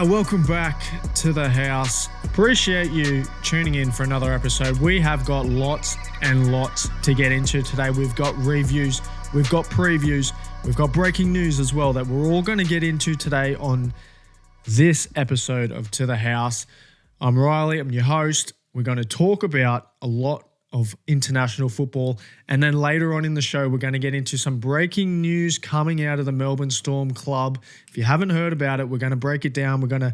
Welcome back to the house. Appreciate you tuning in for another episode. We have got lots and lots to get into today. We've got reviews, we've got previews, we've got breaking news as well that we're all going to get into today on this episode of To The House. I'm Riley, I'm your host. We're going to talk about a lot of international football, and then later on in the show we're going to get into some breaking news coming out of the Melbourne Storm Club. If you haven't heard about it, we're going to break it down. We're going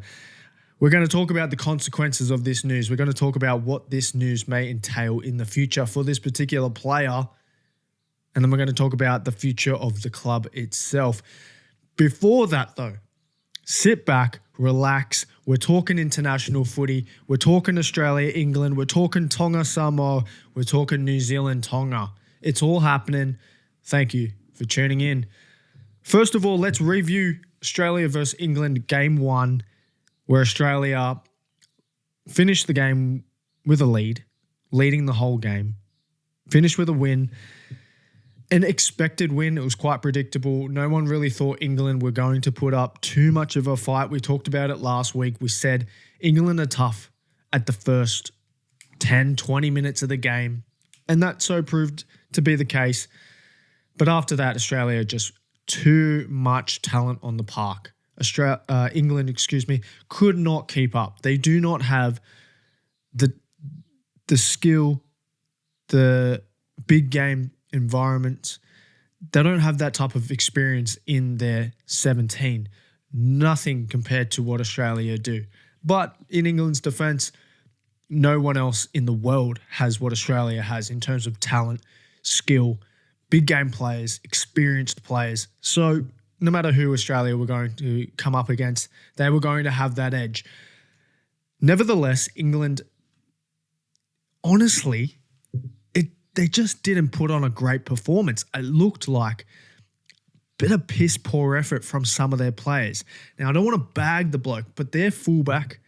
to talk about the consequences of this news. We're going to talk about what this news may entail in the future for this particular player, and then we're going to talk about the future of the club itself. Before that though, sit back, relax. We're talking international footy. We're talking Australia, England. We're talking Tonga, Samoa. We're talking New Zealand, Tonga. It's all happening. Thank you for tuning in. First of all, let's review Australia versus England Game 1, where Australia finished the game with a lead, leading the whole game. Finished with a win. An expected win. It was quite predictable. No one really thought England were going to put up too much of a fight. We talked about it last week. We said England are tough at the first 10, 20 minutes of the game. And that so proved to be the case. But after that, Australia just too much talent on the park. England, could not keep up. They do not have the skill, the big game environments. They don't have that type of experience in their 17. Nothing compared to what Australia do. But in England's defence, no one else in the world has what Australia has in terms of talent, skill, big game players, experienced players. So no matter who Australia were going to come up against, they were going to have that edge. Nevertheless, England, honestly, they just didn't put on a great performance. It looked like a bit of piss poor effort from some of their players. Now, I don't want to bag the bloke, but their fullback,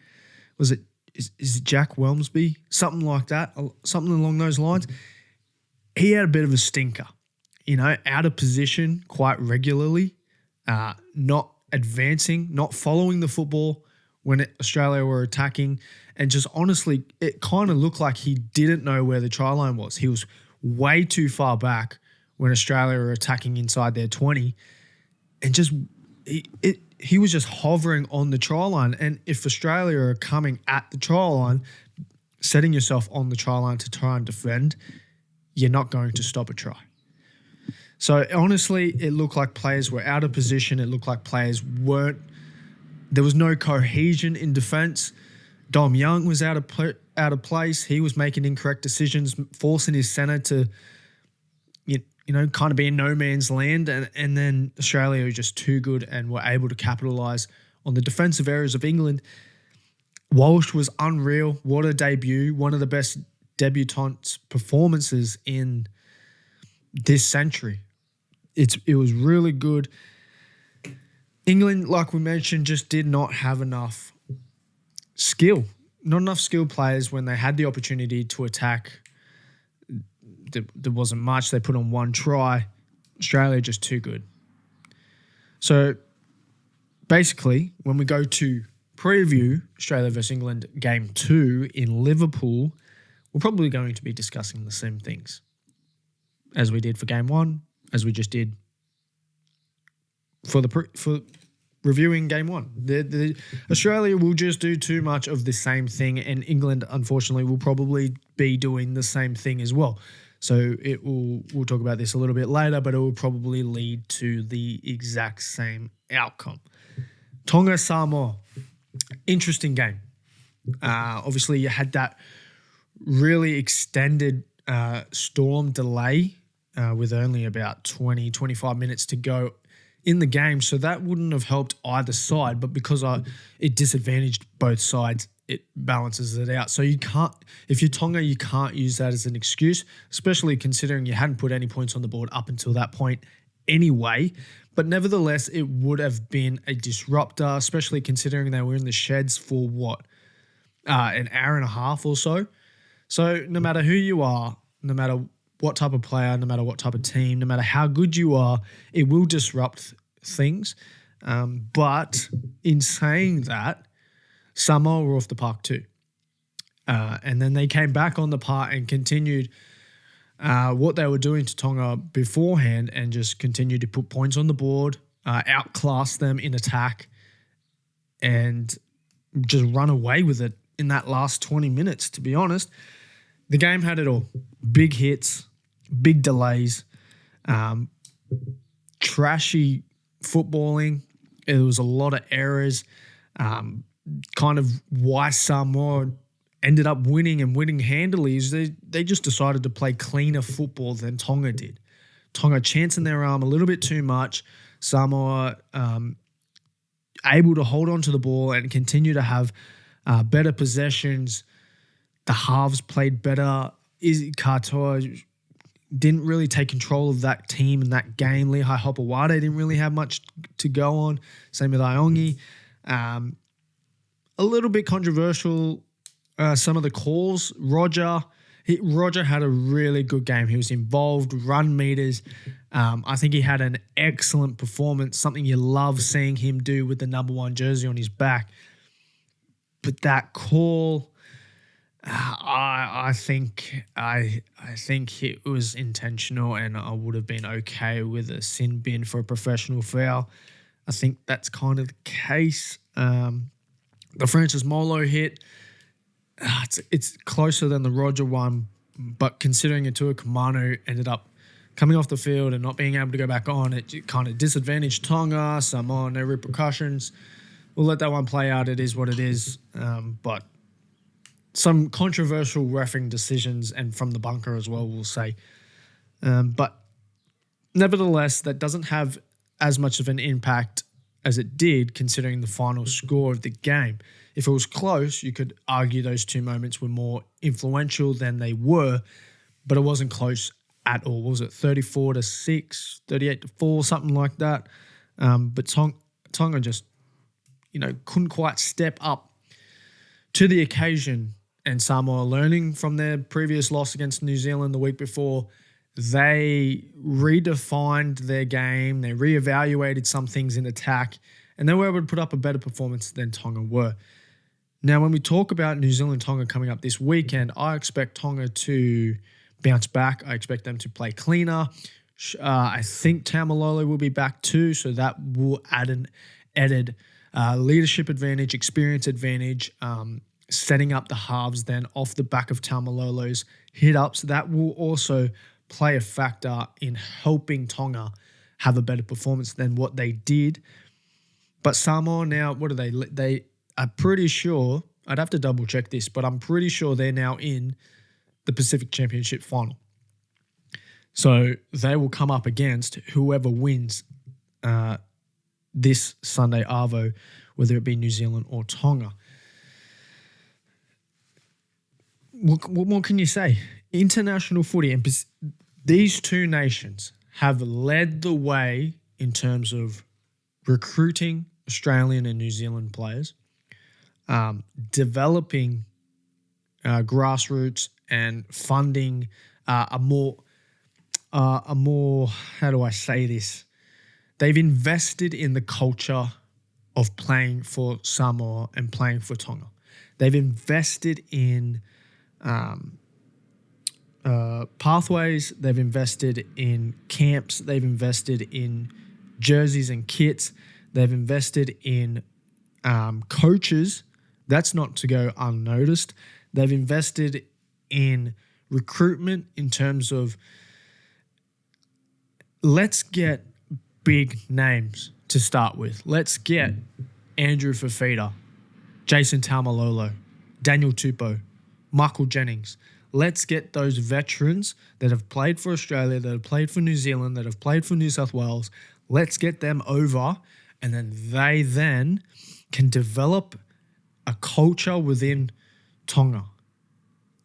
is it Jack Welmsby? Something like that, something along those lines. He had a bit of a stinker, out of position quite regularly, not advancing, not following the football when Australia were attacking. And just honestly, it kind of looked like he didn't know where the try line was. He was way too far back when Australia were attacking inside their 20. And just he was just hovering on the try line. And if Australia are coming at the try line, setting yourself on the try line to try and defend, you're not going to stop a try. So honestly, it looked like players were out of position. It looked like players weren't. There was no cohesion in defence. Dom Young was out of place. He was making incorrect decisions, forcing his centre to, kind of be in no man's land. And then Australia was just too good and were able to capitalise on the defensive areas of England. Walsh was unreal. What a debut. One of the best debutante performances in this century. It was really good. England, like we mentioned, just did not have enough skill. Not enough skilled players when they had the opportunity to attack. There wasn't much. They put on one try. Australia just too good. So basically, when we go to preview Australia versus England Game 2 in Liverpool, we're probably going to be discussing the same things as we did for Game 1, as we just did for reviewing Game 1. Australia will just do too much of the same thing, and England, unfortunately, will probably be doing the same thing as well. So we'll talk about this a little bit later, but it will probably lead to the exact same outcome. Tonga, Samoa, interesting game. Obviously, you had that really extended storm delay with only about 20, 25 minutes to go in the game. So that wouldn't have helped either side, but because it disadvantaged both sides, it balances it out. So you can't, if you're Tonga, you can't use that as an excuse, especially considering you hadn't put any points on the board up until that point anyway. But nevertheless, it would have been a disruptor, especially considering they were in the sheds for an hour and a half or so. So no matter who you are, no matter what type of player, no matter what type of team, no matter how good you are, it will disrupt things. But in saying that, Samoa were off the park too. And then they came back on the park and continued what they were doing to Tonga beforehand and just continued to put points on the board, outclass them in attack, and just run away with it in that last 20 minutes, to be honest. The game had it all. Big hits, big delays, trashy footballing. There was a lot of errors, kind of why Samoa ended up winning and winning handily is they just decided to play cleaner football than Tonga did. Tonga chancing their arm a little bit too much. Samoa able to hold on to the ball and continue to have better possessions. The halves played better. Katoa didn't really take control of that team and that game. Lehigh Hopewade didn't really have much to go on. Same with Iongi. A little bit controversial, some of the calls. Roger had a really good game. He was involved, run meters. I think he had an excellent performance, something you love seeing him do with the number 1 jersey on his back. But that call, I think it was intentional, and I would have been okay with a sin bin for a professional foul. I think that's kind of the case. The Francis Molo hit, it's closer than the Roger one, but considering Atua Kamano ended up coming off the field and not being able to go back on, it kind of disadvantaged Tonga. Samoa, no repercussions. We'll let that one play out. It is what it is. But some controversial reffing decisions, and from the bunker as well, we'll say. But nevertheless, that doesn't have as much of an impact as it did considering the final score of the game. If it was close, you could argue those two moments were more influential than they were, but it wasn't close at all. Was it 34-6, 38-4, something like that? But Tonga just, couldn't quite step up to the occasion. And Samoa, learning from their previous loss against New Zealand the week before, they redefined their game. They reevaluated some things in attack, and they were able to put up a better performance than Tonga were. Now, when we talk about New Zealand-Tonga coming up this weekend, I expect Tonga to bounce back. I expect them to play cleaner. I think Taumalolo will be back too, so that will add an added leadership advantage, experience advantage, setting up the halves then off the back of Taumalolo's hit-ups. That will also play a factor in helping Tonga have a better performance than what they did. But Samoa now, what are they? They are pretty sure, I'd have to double check this, but I'm pretty sure they're now in the Pacific Championship final. So they will come up against whoever wins this Sunday Arvo, whether it be New Zealand or Tonga. What more can you say? International footy, and these two nations have led the way in terms of recruiting Australian and New Zealand players, developing grassroots and funding a more, how do I say this? They've invested in the culture of playing for Samoa and playing for Tonga. They've invested in pathways, they've invested in camps, they've invested in jerseys and kits, they've invested in coaches. That's not to go unnoticed. They've invested in recruitment in terms of, let's get big names to start with. Let's get Andrew Fafita, Jason Taumalolo, Daniel Tupou, Michael Jennings. Let's get those veterans that have played for Australia, that have played for New Zealand, that have played for New South Wales. Let's get them over, and then they then can develop a culture within Tonga,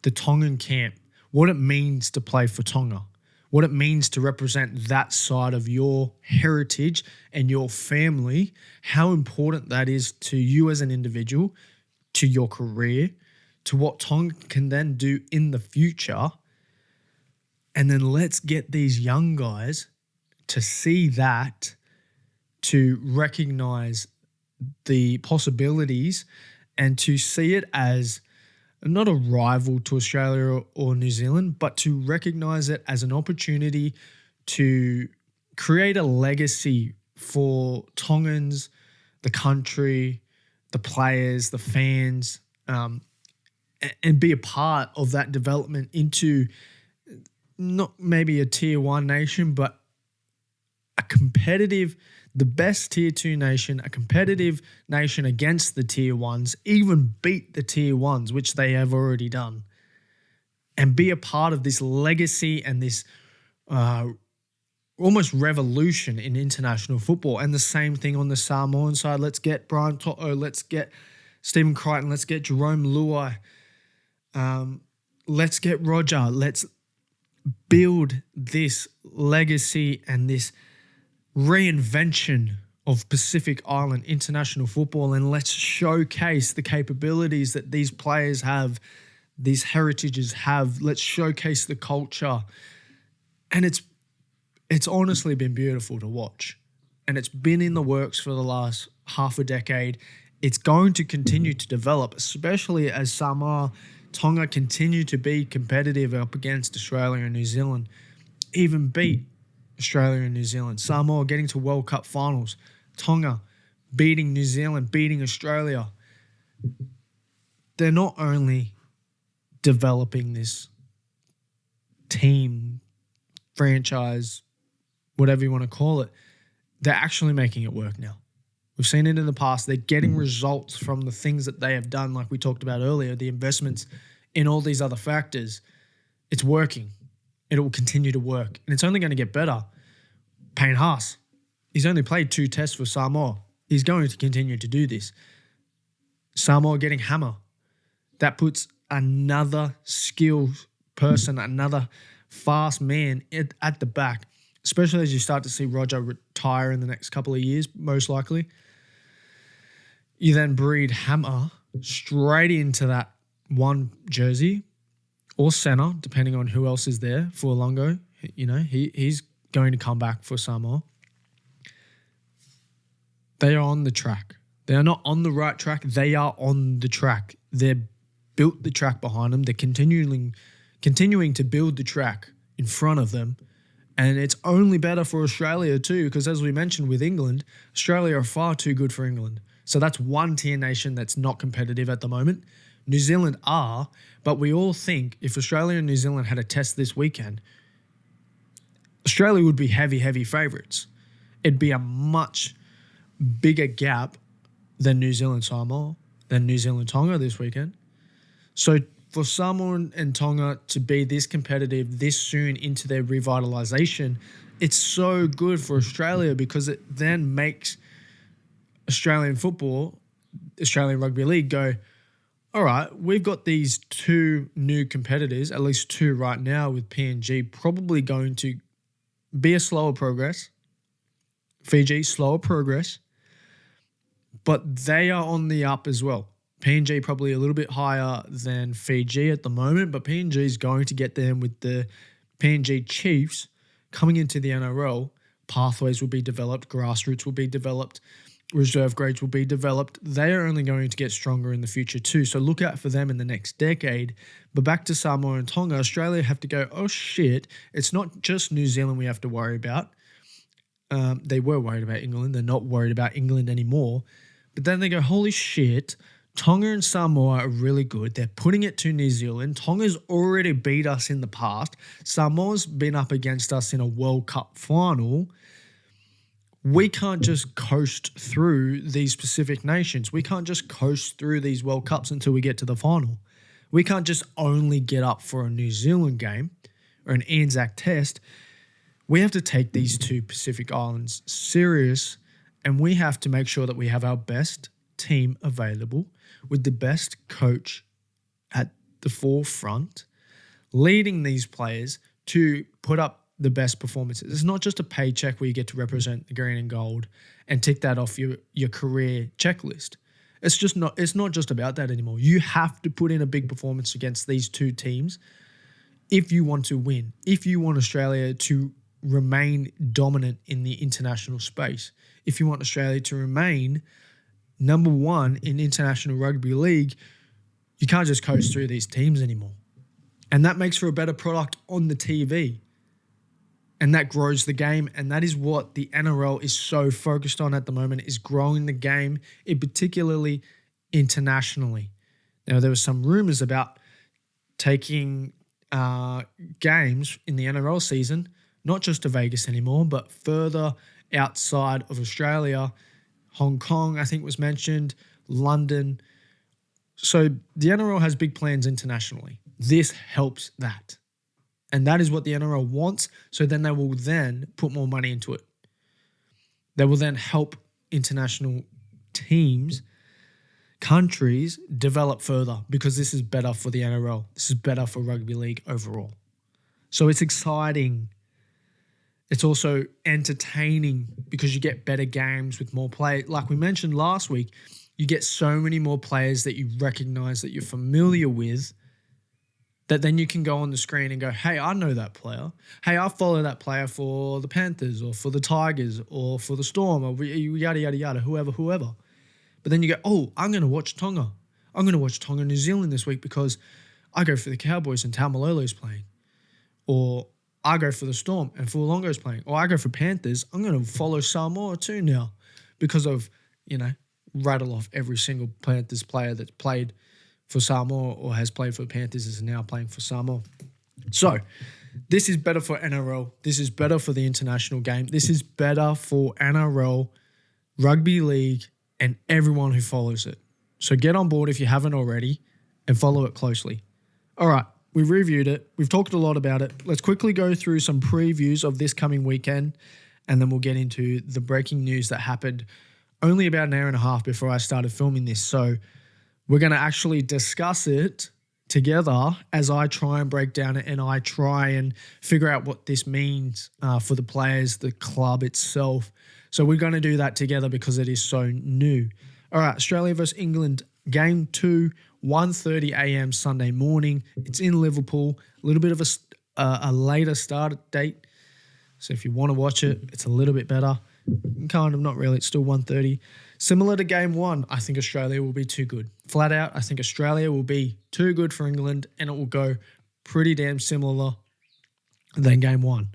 the Tongan camp, what it means to play for Tonga, what it means to represent that side of your heritage and your family, how important that is to you as an individual, to your career, to what Tonga can then do in the future. And then let's get these young guys to see that, to recognize the possibilities and to see it as not a rival to Australia or New Zealand, but to recognise it as an opportunity to create a legacy for Tongans, the country, the players, the fans, and be a part of that development into not maybe a tier 1 nation, but a competitive, the best tier 2 nation, a competitive nation against the tier 1s, even beat the tier 1s, which they have already done, and be a part of this legacy and this almost revolution in international football. And the same thing on the Samoan side. Let's get Brian To'o, let's get Stephen Crichton, let's get Jerome Luai, let's get Roger, let's build this legacy and this reinvention of Pacific Island international football, and let's showcase the capabilities that these players have, these heritages have. Let's showcase the culture. And it's honestly been beautiful to watch. And it's been in the works for the last half a decade. It's going to continue to develop, especially as Samoa, Tonga continue to be competitive up against Australia and New Zealand, even beat Australia and New Zealand. Samoa getting to World Cup finals. Tonga beating New Zealand, beating Australia. They're not only developing this team, franchise, whatever you want to call it, they're actually making it work now. We've seen it in the past. They're getting results from the things that they have done, like we talked about earlier, the investments in all these other factors. It's working. It will continue to work. And it's only going to get better. Payne Haas, he's only played 2 tests for Samoa. He's going to continue to do this. Samoa getting Hammer. That puts another skilled person, another fast man at the back, especially as you start to see Roger retire in the next couple of years, most likely. You then breed Hammer straight into that one jersey or center, depending on who else is there for Longo. You know, he's going to come back for Samoa. They are on the track. They are not on the right track. They are on the track. They've built the track behind them. They're continuing to build the track in front of them. And it's only better for Australia too, because as we mentioned with England, Australia are far too good for England. So that's one tier nation that's not competitive at the moment. New Zealand are, but we all think if Australia and New Zealand had a test this weekend, Australia would be heavy favourites. It'd be a much bigger gap than New Zealand Samoa, than New Zealand Tonga this weekend. So for Samoa and Tonga to be this competitive this soon into their revitalisation, it's so good for Australia because it then makes Australian football, Australian Rugby League go, all right, we've got these 2 new competitors, at least 2 right now with PNG, probably going to be a slower progress. Fiji, slower progress. But they are on the up as well. PNG probably a little bit higher than Fiji at the moment, but PNG is going to get them with the PNG Chiefs coming into the NRL. Pathways will be developed, grassroots will be developed, reserve grades will be developed. They are only going to get stronger in the future too. So look out for them in the next decade. But back to Samoa and Tonga, Australia have to go, oh shit, it's not just New Zealand we have to worry about. They were worried about England. They're not worried about England anymore. But then they go, holy shit, Tonga and Samoa are really good. They're putting it to New Zealand. Tonga's already beat us in the past. Samoa's been up against us in a World Cup final. We can't just coast through these Pacific nations. We can't just coast through these World Cups until we get to the final. We can't just only get up for a New Zealand game or an Anzac test. We have to take these 2 Pacific Islands serious, and we have to make sure that we have our best team available with the best coach at the forefront, leading these players to put up the best performances. It's not just a paycheck where you get to represent the green and gold and tick that off your career checklist. It's not just about that anymore. You have to put in a big performance against these 2 teams if you want to win, if you want Australia to remain dominant in the international space, if you want Australia to remain number one in International Rugby League, you can't just coast through these teams anymore. And that makes for a better product on the TV. And that grows the game. And that is what the NRL is so focused on at the moment, is growing the game, particularly internationally. Now, there were some rumors about taking games in the NRL season, not just to Vegas anymore, but further outside of Australia. Hong Kong, I think, was mentioned, London. So the NRL has big plans internationally. This helps that. And that is what the NRL wants. So then they will then put more money into it. They will then help international teams, countries develop further, because this is better for the NRL. This is better for rugby league overall. So it's exciting. It's also entertaining because you get better games with more play. Like we mentioned last week, you get so many more players that you recognize, that you're familiar with, that then you can go on the screen and go, hey, I know that player. Hey, I follow that player for the Panthers or for the Tigers or for the Storm or yada, yada, yada, whoever. But then you go, oh, I'm going to watch Tonga. I'm going to watch Tonga, New Zealand this week because I go for the Cowboys and Taumalolo's playing. Or I go for the Storm and Fualongo's playing. Or I go for Panthers. I'm going to follow Samoa too now because of, rattle off every single Panthers player that's played for Samoa or has played for the Panthers is now playing for Samoa. So this is better for NRL. This is better for the international game. This is better for NRL, rugby league, and everyone who follows it. So get on board if you haven't already and follow it closely. All right, we've reviewed it. We've talked a lot about it. Let's quickly go through some previews of this coming weekend, and then we'll get into the breaking news that happened only about an hour and a half before I started filming this. So we're going to actually discuss it together as I try and break down it and I try and figure out what this means for the players, the club itself. So we're going to do that together because it is so new. All right, Australia versus England, Game 2, 1:30 a.m. Sunday morning. It's in Liverpool, a little bit of a later start date. So if you want to watch it, it's a little bit better. Kind of, not really. It's still 1:30. Similar to Game 1, I think Australia will be too good. Flat out, I think Australia will be too good for England and it will go pretty damn similar than Game 1.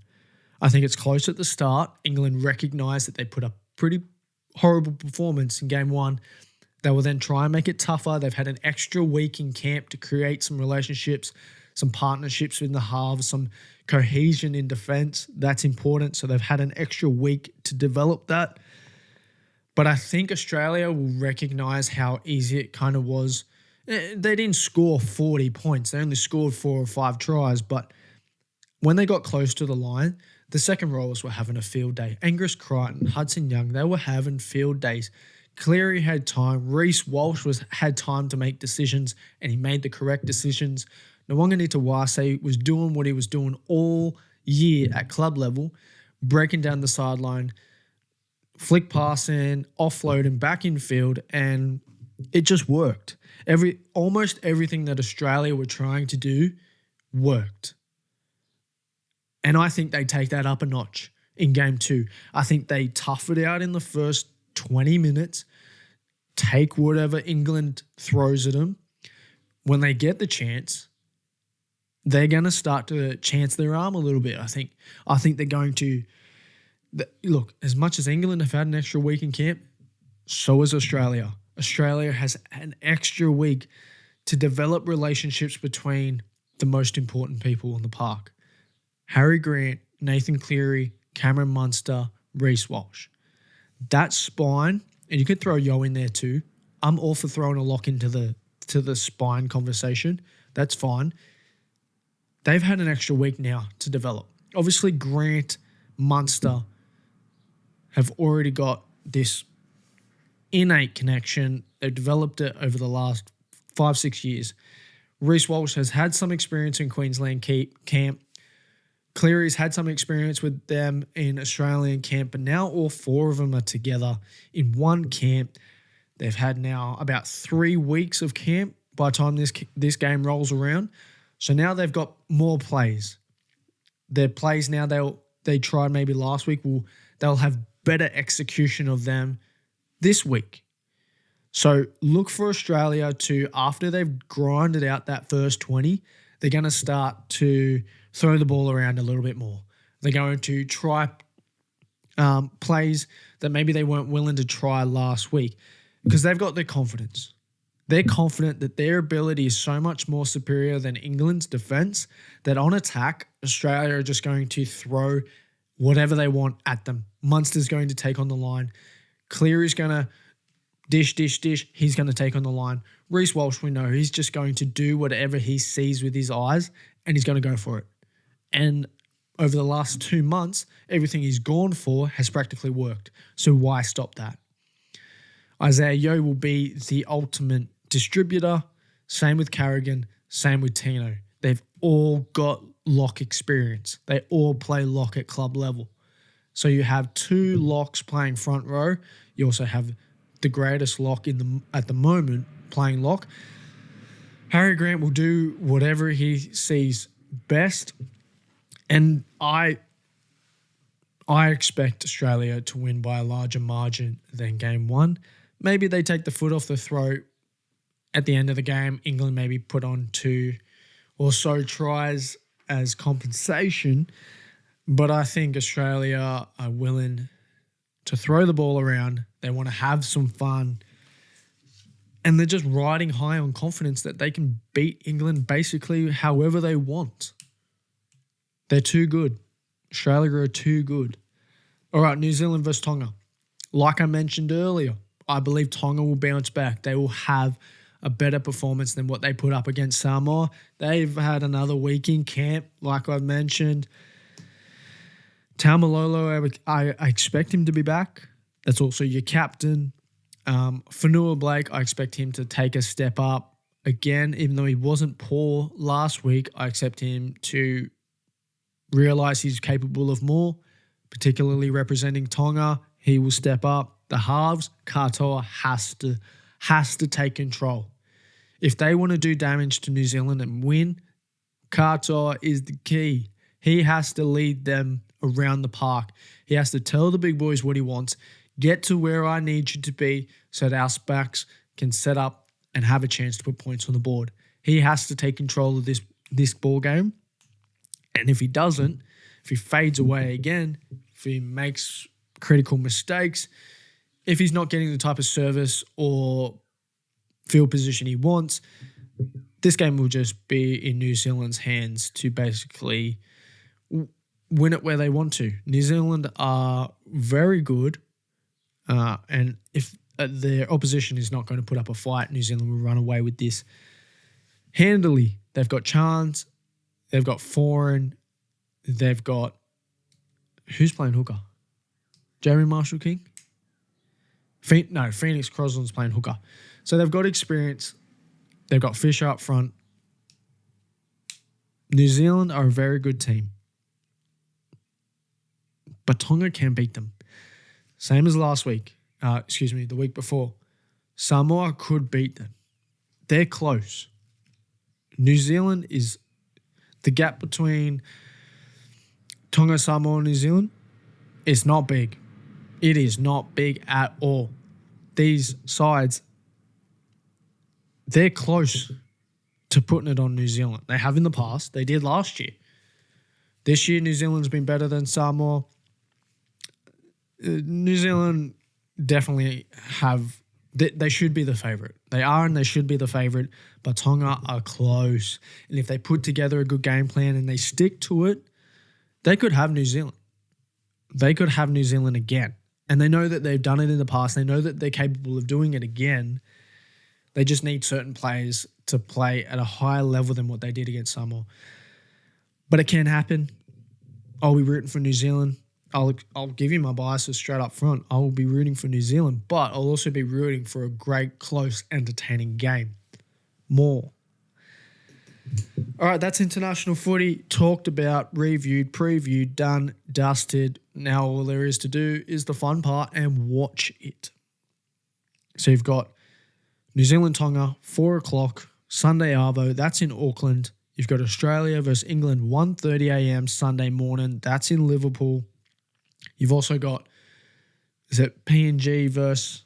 I think it's close at the start. England recognise that they put a pretty horrible performance in Game 1. They will then try and make it tougher. They've had an extra week in camp to create some relationships, some partnerships in the halves, some cohesion in defence. That's important. So they've had an extra week to develop that. But I think Australia will recognise how easy it kind of was. They didn't score 40 points. They only scored 4 or 5 tries. But when they got close to the line, the second rowers were having a field day. Angus Crichton, Hudson Young, they were having field days. Cleary had time. Reece Walsh had time to make decisions, and he made the correct decisions. Nwanga was doing what he was doing all year at club level, breaking down the sideline, flick passing, offloading, back in field, and it just worked. Almost everything that Australia were trying to do worked. And I think they take that up a notch in Game 2. I think they tough it out in the first 20 minutes, take whatever England throws at them. When they get the chance, they're going to start to chance their arm a little bit, I think. I think they're going to... Look, as much as England have had an extra week in camp, so has Australia. Australia has an extra week to develop relationships between the most important people on the park. Harry Grant, Nathan Cleary, Cameron Munster, Reece Walsh. That spine, and you could throw Yo in there too. I'm all for throwing a lock into the spine conversation. That's fine. They've had an extra week now to develop. Obviously, Grant, Munster have already got this innate connection. They've developed it over the last 5-6 years. Reece Walsh has had some experience in Queensland camp. Cleary's had some experience with them in Australian camp, but now all 4 of them are together in one camp. They've had now about 3 weeks of camp by the time this game rolls around. So now they've got more plays. Their plays now they tried maybe last week, they'll have better execution of them this week. So look for Australia to, after they've grinded out that first 20, they're going to start to throw the ball around a little bit more. They're going to try plays that maybe they weren't willing to try last week because they've got their confidence. They're confident that their ability is so much more superior than England's defence that on attack, Australia are just going to throw whatever they want at them. Munster's going to take on the line. Cleary's going to dish. He's going to take on the line. Reece Walsh, we know, he's just going to do whatever he sees with his eyes and he's going to go for it. And over the last 2 months, everything he's gone for has practically worked. So why stop that? Isaiah Yeo will be the ultimate distributor. Same with Carrigan. Same with Tino. They've all got lock experience. They all play lock at club level. So you have 2 locks playing front row. You also have the greatest lock at the moment playing lock. Harry Grant will do whatever he sees best. And I expect Australia to win by a larger margin than game 1. Maybe they take the foot off the throat at the end of the game. England maybe put on 2 or so tries as compensation. But I think Australia are willing to throw the ball around. They want to have some fun. And they're just riding high on confidence that they can beat England basically however they want. They're too good. Australia are too good. All right, New Zealand versus Tonga. Like I mentioned earlier, I believe Tonga will bounce back. They will have a better performance than what they put up against Samoa. They've had another week in camp, like I've mentioned. Taumalolo, I expect him to be back. That's also your captain. Fanua Blake, I expect him to take a step up. Again, even though he wasn't poor last week, I expect him to realise he's capable of more, particularly representing Tonga. He will step up. The halves, Katoa has to take control. If they want to do damage to New Zealand and win, Katoa is the key. He has to lead them around the park. He has to tell the big boys what he wants. Get to where I need you to be so that our backs can set up and have a chance to put points on the board. He has to take control of this ball game. And if he doesn't, if he fades away again, if he makes critical mistakes, if he's not getting the type of service or field position he wants, this game will just be in New Zealand's hands to basically win it where they want to. New Zealand are very good, and if their opposition is not going to put up a fight, New Zealand will run away with this handily. They've got Chance, they've got Foreign, they've got... Who's playing hooker? Jeremy Marshall-King? Phoenix Crosland's playing hooker. So they've got experience. They've got Fisher up front. New Zealand are a very good team. But Tonga can beat them. Same as last week. The week before. Samoa could beat them. They're close. New Zealand is... The gap between Tonga, Samoa, and New Zealand is not big. It is not big at all. These sides, they're close to putting it on New Zealand. They have in the past. They did last year. This year, New Zealand's been better than Samoa. New Zealand definitely have... They should be the favourite. They are and they should be the favourite, but Tonga are close. And if they put together a good game plan and they stick to it, they could have New Zealand. They could have New Zealand again. And they know that they've done it in the past. They know that they're capable of doing it again. They just need certain players to play at a higher level than what they did against Samoa. But it can happen. I'll be rooting for New Zealand. I'll give you my biases straight up front. I will be rooting for New Zealand, but I'll also be rooting for a great, close, entertaining game. More. All right, that's international footy. Talked about, reviewed, previewed, done, dusted. Now all there is to do is the fun part and watch it. So you've got New Zealand Tonga, 4 o'clock, Sunday Arvo. That's in Auckland. You've got Australia versus England, 1:30 a.m. Sunday morning. That's in Liverpool. You've also got, is it PNG versus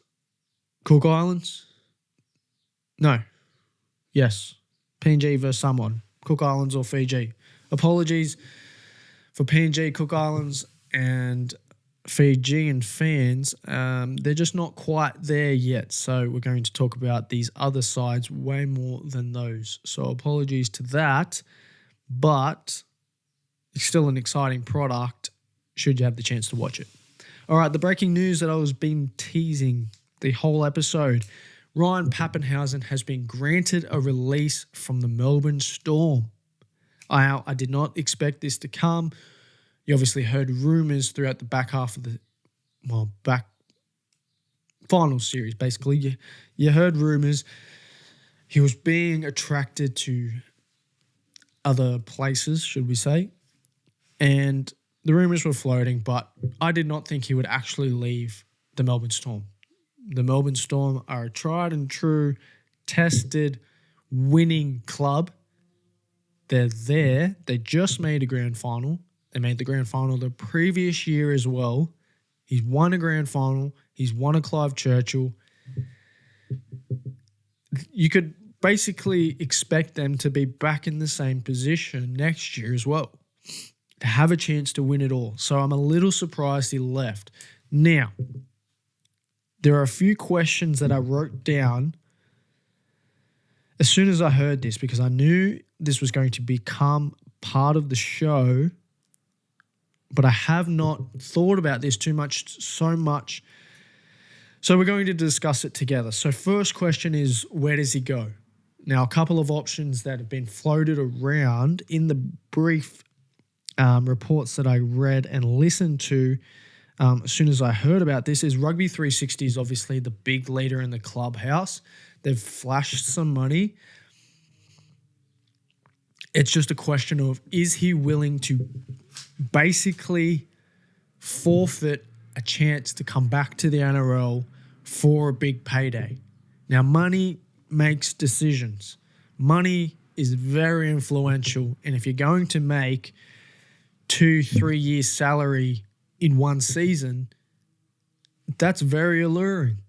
Cook Islands? No. Yes. PNG versus someone. Cook Islands or Fiji. Apologies for PNG, Cook Islands, and Fijian fans. They're just not quite there yet. So we're going to talk about these other sides way more than those. So apologies to that. But it's still an exciting product should you have the chance to watch it. All right, the breaking news that I was been teasing the whole episode. Ryan Papenhuyzen has been granted a release from the Melbourne Storm. I did not expect this to come. You obviously heard rumours throughout the back half of back final series, basically. You heard rumours. He was being attracted to other places, should we say. And the rumours were floating, but I did not think he would actually leave the Melbourne Storm. The Melbourne Storm are a tried and true, tested, winning club. They're there. They just made a grand final. They made the grand final the previous year as well. He's won a grand final. He's won a Clive Churchill. You could basically expect them to be back in the same position next year as well, to have a chance to win it all. So I'm a little surprised he left. Now, there are a few questions that I wrote down as soon as I heard this, because I knew this was going to become part of the show, but I have not thought about this so much. So we're going to discuss it together. So first question is, where does he go? Now, a couple of options that have been floated around in the brief reports that I read and listened to as soon as I heard about this is Rugby 360 is obviously the big leader in the clubhouse. They've flashed some money. It's just a question of, is he willing to basically forfeit a chance to come back to the NRL for a big payday? Now, money makes decisions. Money is very influential. And if you're going to make 2-3 years salary in one season, that's very alluring.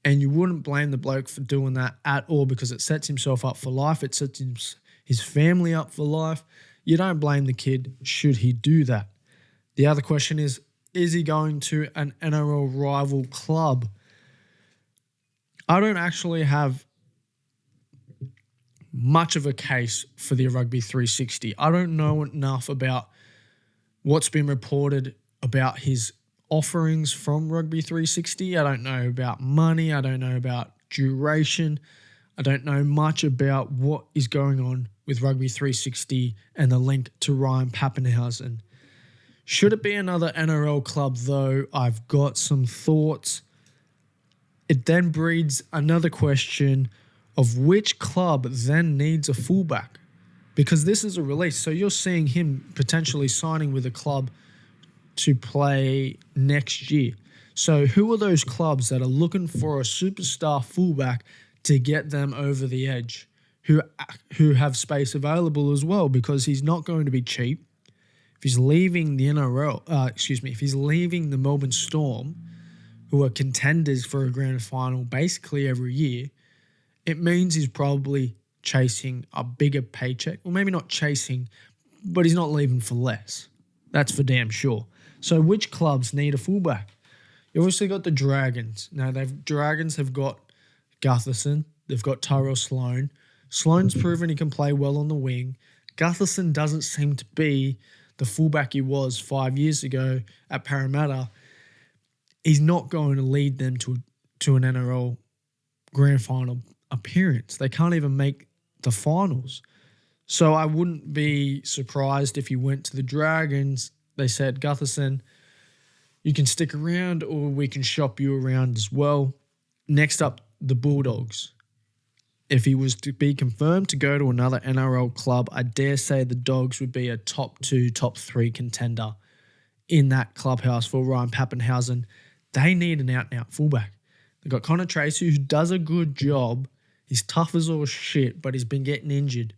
And you wouldn't blame the bloke for doing that at all, because it sets himself up for life. It sets his family up for life. You don't blame the kid should he do that. The other question is he going to an NRL rival club? I don't actually have much of a case for the Rugby 360. I don't know enough about what's been reported about his offerings from Rugby 360. I don't know about money. I don't know about duration. I don't know much about what is going on with Rugby 360 and the link to Ryan Papenhuyzen. Should it be another NRL club, though? I've got some thoughts. It then breeds another question of which club then needs a fullback, because this is a release. So you're seeing him potentially signing with a club to play next year. So who are those clubs that are looking for a superstar fullback to get them over the edge, who have space available as well, because he's not going to be cheap. If he's leaving the if he's leaving the Melbourne Storm, who are contenders for a grand final basically every year, it means he's probably chasing a bigger paycheck. Well, maybe not chasing, but he's not leaving for less. That's for damn sure. So which clubs need a fullback? You obviously got the Dragons. Now, Dragons have got Gutherson. They've got Tyrell Sloan. Sloan's proven he can play well on the wing. Gutherson doesn't seem to be the fullback he was 5 years ago at Parramatta. He's not going to lead them to an NRL grand final appearance. They can't even make the finals. So I wouldn't be surprised if he went to the Dragons. They said, Gutherson, you can stick around or we can shop you around as well. Next up, the Bulldogs. If he was to be confirmed to go to another NRL club, I dare say the Dogs would be a top 2, top 3 contender in that clubhouse for Ryan Papenhuyzen. They need an out-and-out fullback. They've got Connor Tracy, who does a good job. He's tough as all shit, but he's been getting injured.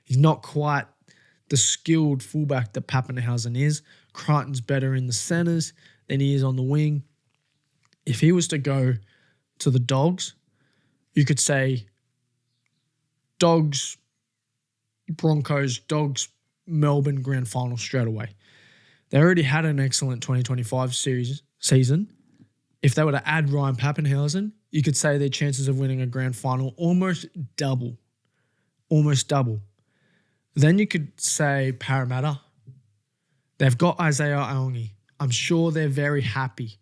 He's not quite the skilled fullback that Papenhuyzen is. Crichton's better in the centres than he is on the wing. If he was to go to the Dogs, you could say Dogs, Broncos, Dogs, Melbourne grand final straight away. They already had an excellent 2025 season. If they were to add Ryan Papenhuyzen, you could say their chances of winning a grand final almost double. Almost double. Then you could say Parramatta. They've got Isaiah Aongi. I'm sure they're very happy.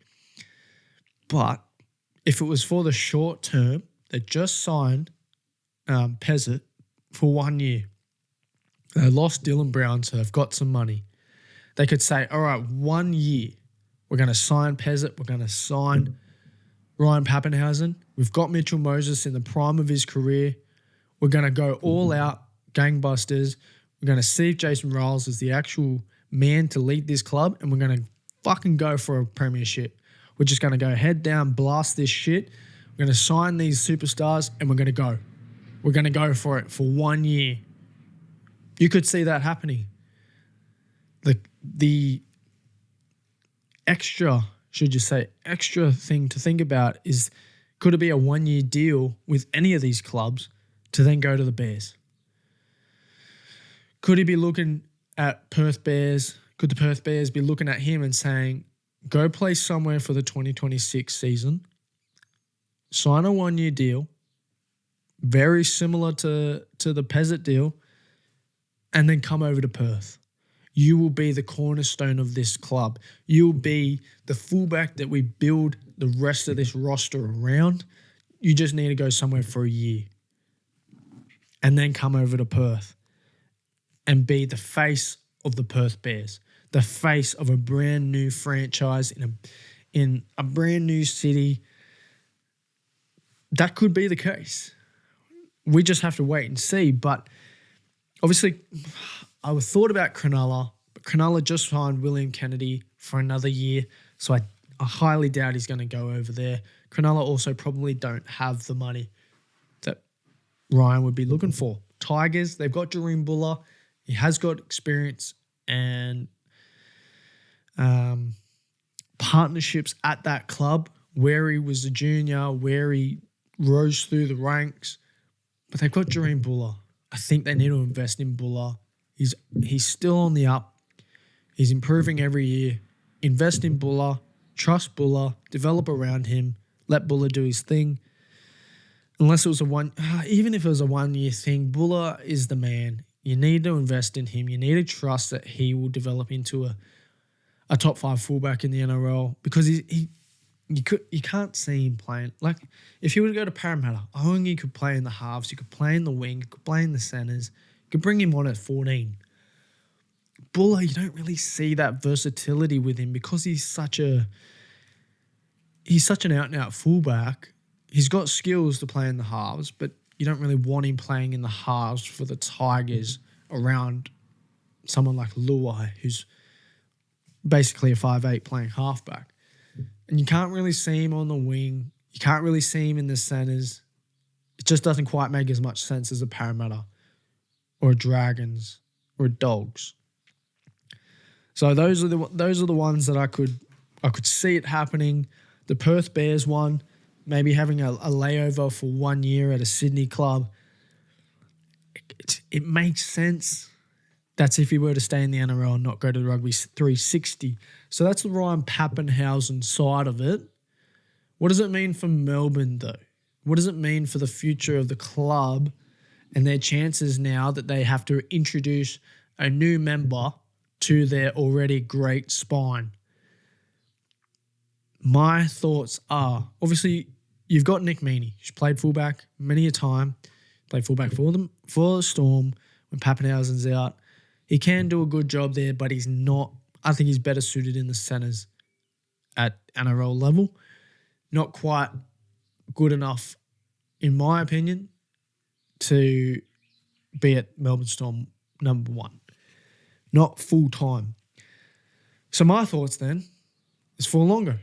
But if it was for the short term, they just signed Pezzett for 1 year. They lost Dylan Brown, so they've got some money. They could say, all right, 1 year, we're going to sign Pezzett, we're going to sign Ryan Papenhuyzen. We've got Mitchell Moses in the prime of his career. We're going to go all out, gangbusters. We're going to see if Jason Riles is the actual man to lead this club, and we're going to fucking go for a premiership. We're just going to go head down, blast this shit. We're going to sign these superstars, and we're going to go. We're going to go for it for 1 year. You could see that happening. The extra thing to think about is, could it be a 1 year deal with any of these clubs to then go to the Bears? Could he be looking at Perth Bears? Could the Perth Bears be looking at him and saying, go play somewhere for the 2026 season, sign a 1 year deal, very similar to the Pezzett deal, and then come over to Perth? You will be the cornerstone of this club. You'll be the fullback that we build the rest of this roster around. You just need to go somewhere for a year and then come over to Perth and be the face of the Perth Bears, the face of a brand new franchise in a brand new city. That could be the case. We just have to wait and see. But obviously, I thought about Cronulla, but Cronulla just signed William Kennedy for another year, so I highly doubt he's going to go over there. Cronulla also probably don't have the money that Ryan would be looking for. Tigers, they've got Jareem Buller. He has got experience and partnerships at that club where he was a junior, where he rose through the ranks. But they've got Jareem Buller. I think they need to invest in Buller. He's still on the up. He's improving every year. Invest in Buller. Trust Buller. Develop around him. Let Buller do his thing. Unless it was even if it was a 1 year thing, Buller is the man. You need to invest in him. You need to trust that he will develop into a top 5 fullback in the NRL, because you can't see him playing. Like, if he were to go to Parramatta, Aongi could play in the halves, you could play in the wing, you could play in the centres, you could bring him on at 14. Buller, you don't really see that versatility with him because he's such an out-and-out fullback. He's got skills to play in the halves, but you don't really want him playing in the halves for the Tigers around someone like Luai, who's basically a 5'8" playing halfback. And you can't really see him on the wing. You can't really see him in the centres. It just doesn't quite make as much sense as a Parramatta or a Dragons or a Dogs. So those are the ones that I could see it happening. The Perth Bears one, maybe having a layover for 1 year at a Sydney club. It makes sense. That's if he were to stay in the NRL and not go to the Rugby 360. So that's the Ryan Papenhuyzen side of it. What does it mean for Melbourne, though? What does it mean for the future of the club and their chances now that they have to introduce a new member to their already great spine? My thoughts are, obviously, you've got Nick Meaney, who's played fullback many a time, played fullback for the Storm when Papenhuyzen's out. He can do a good job there, but he's not. I think he's better suited in the centres at NRL level. Not quite good enough, in my opinion, to be at Melbourne Storm number 1. Not full time. So my thoughts then is Forlongo.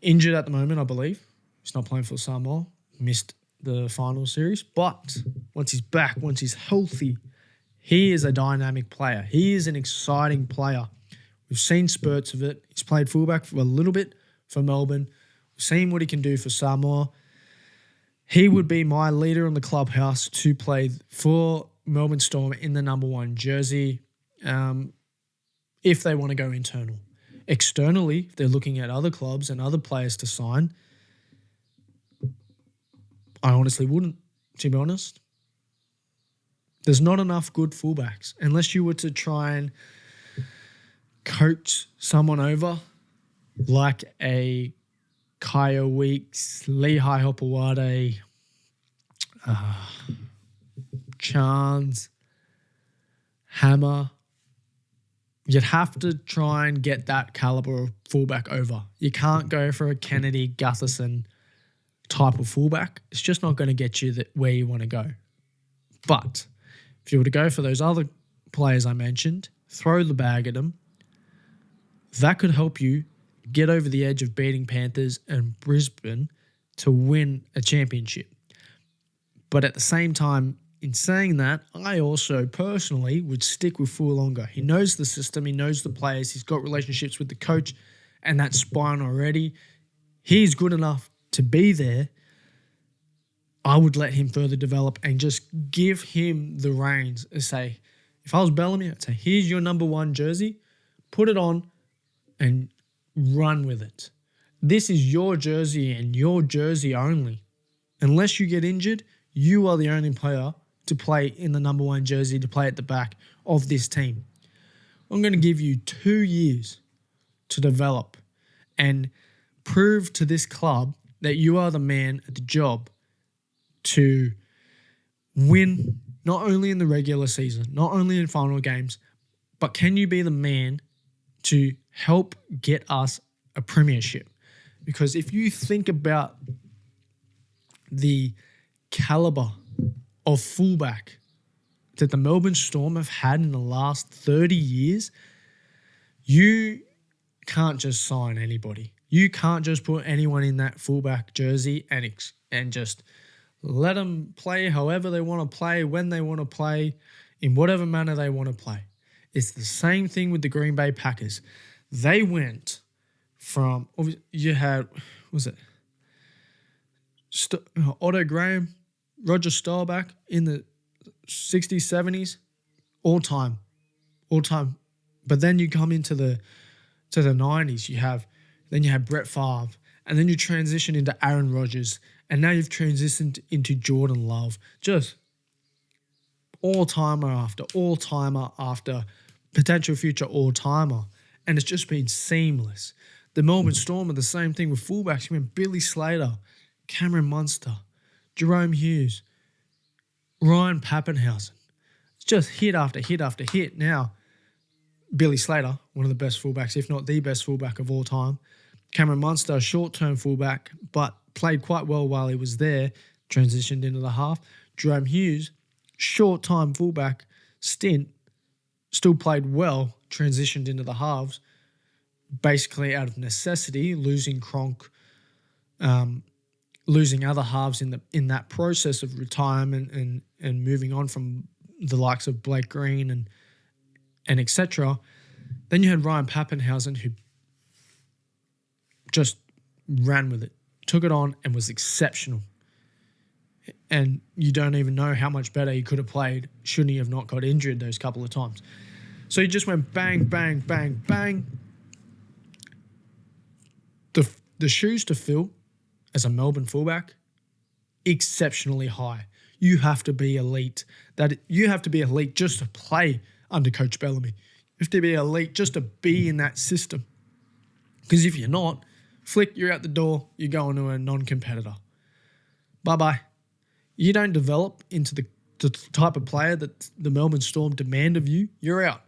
Injured at the moment, I believe. He's not playing for Samoa. Missed the final series. But once he's back, once he's healthy, he is a dynamic player. He is an exciting player. We've seen spurts of it. He's played fullback for a little bit for Melbourne. We've seen what he can do for Samoa. He would be my leader in the clubhouse to play for Melbourne Storm in the number 1 jersey if they want to go internal. Externally, if they're looking at other clubs and other players to sign, I honestly wouldn't, to be honest. There's not enough good fullbacks. Unless you were to try and coach someone over like a Kaya Weeks, Lehigh Hopewade, Chance, Hammer. You'd have to try and get that caliber of fullback over. You can't go for a Kennedy, Gutherson type of fullback. It's just not going to get you where you want to go. But if you were to go for those other players I mentioned, throw the bag at them, that could help you get over the edge of beating Panthers and Brisbane to win a championship. But at the same time, in saying that, I also personally would stick with Fualonga. He knows the system, he knows the players, he's got relationships with the coach and that spine already. He's good enough to be there. I would let him further develop and just give him the reins and say, if I was Bellamy, I'd say, here's your number 1 jersey, put it on and run with it. This is your jersey and your jersey only. Unless you get injured, you are the only player to play in the number 1 jersey, to play at the back of this team. I'm going to give you 2 years to develop and prove to this club that you are the man at the job to win not only in the regular season, not only in final games, but can you be the man to help get us a premiership? Because if you think about the caliber of fullback that the Melbourne Storm have had in the last 30 years, you can't just sign anybody. You can't just put anyone in that fullback jersey and just let them play however they want to play, when they want to play, in whatever manner they want to play. It's the same thing with the Green Bay Packers. They went from, you had, Otto Graham, Roger Staubach in the 60s, 70s, all time. But then you come into the 90s, you have Brett Favre, and then you transition into Aaron Rodgers, and now you've transitioned into Jordan Love. Just all-timer after all-timer after potential future all-timer. And it's just been seamless. The Melbourne Storm are the same thing with fullbacks. You went Billy Slater, Cameron Munster, Jerome Hughes, Ryan Papenhuyzen. It's just hit after hit after hit. Now, Billy Slater, one of the best fullbacks, if not the best fullback of all time. Cameron Munster, a short-term fullback, but played quite well while he was there, transitioned into the half. Jerome Hughes, short-time fullback stint, still played well, transitioned into the halves, basically out of necessity, losing Cronk, losing other halves in that process of retirement and moving on from the likes of Blake Green and etc. Then you had Ryan Papenhuyzen, who just ran with it, took it on and was exceptional. And you don't even know how much better he could have played shouldn't he have not got injured those couple of times. So he just went bang, bang, bang, bang. The shoes to fill as a Melbourne fullback, exceptionally high. You have to be elite. You have to be elite just to play under Coach Bellamy. You have to be elite just to be in that system. Because if you're not, flick, you're out the door, you're going to a non-competitor. Bye-bye. You don't develop into the type of player that the Melbourne Storm demand of you, you're out.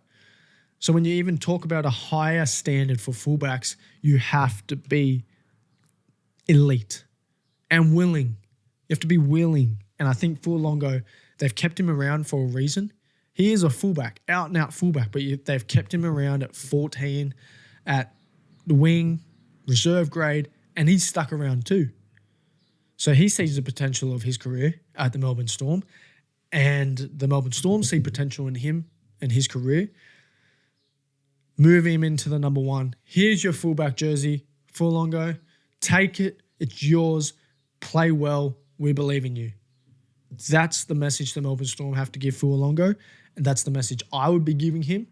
So when you even talk about a higher standard for fullbacks, you have to be elite and willing. You have to be willing. And I think Fualonga, they've kept him around for a reason. He is a fullback, out-and-out fullback, but they've kept him around at 14, at the wing, reserve grade, and he's stuck around too. So he sees the potential of his career at the Melbourne Storm, and the Melbourne Storm see potential in him and his career. Move him into the number 1. Here's your fullback jersey, Fualonga. Take it. It's yours. Play well. We believe in you. That's the message the Melbourne Storm have to give Fualongo, and that's the message I would be giving him.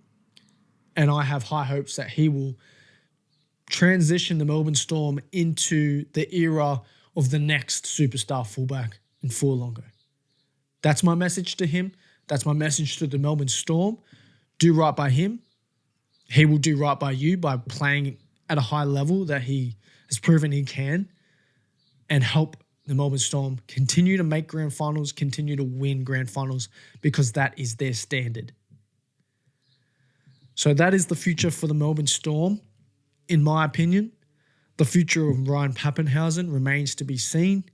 And I have high hopes that he will transition the Melbourne Storm into the era of the next superstar fullback in Fualongo. That's my message to him. That's my message to the Melbourne Storm. Do right by him. He will do right by you by playing at a high level that he has proven he can, and help the Melbourne Storm continue to make grand finals, continue to win grand finals, because that is their standard. So that is the future for the Melbourne Storm, in my opinion. The future of Ryan Papenhuyzen remains to be seen.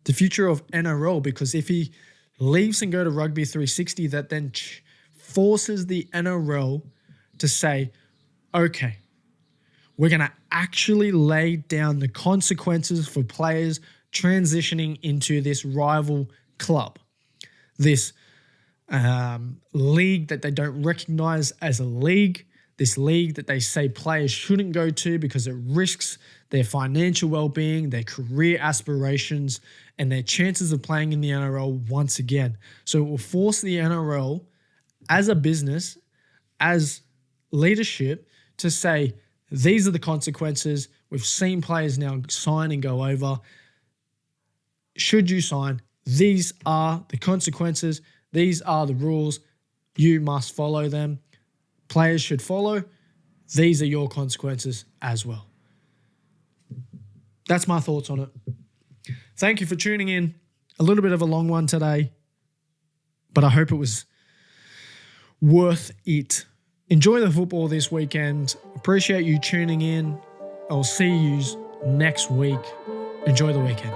The future of NRL, because if he leaves and go to Rugby 360, that then forces the NRL to say, okay, we're going to actually lay down the consequences for players transitioning into this rival club, this league that they don't recognize as a league, this league that they say players shouldn't go to because it risks their financial well-being, their career aspirations, and their chances of playing in the NRL once again. So it will force the NRL as a business, as leadership, to say, these are the consequences. We've seen players now sign and go over. Should you sign, these are the consequences. These are the rules. You must follow them. Players should follow. These are your consequences as well. That's my thoughts on it. Thank you for tuning in. A little bit of a long one today, but I hope it was worth it. Enjoy the football this weekend. Appreciate you tuning in. I'll see you next week. Enjoy the weekend.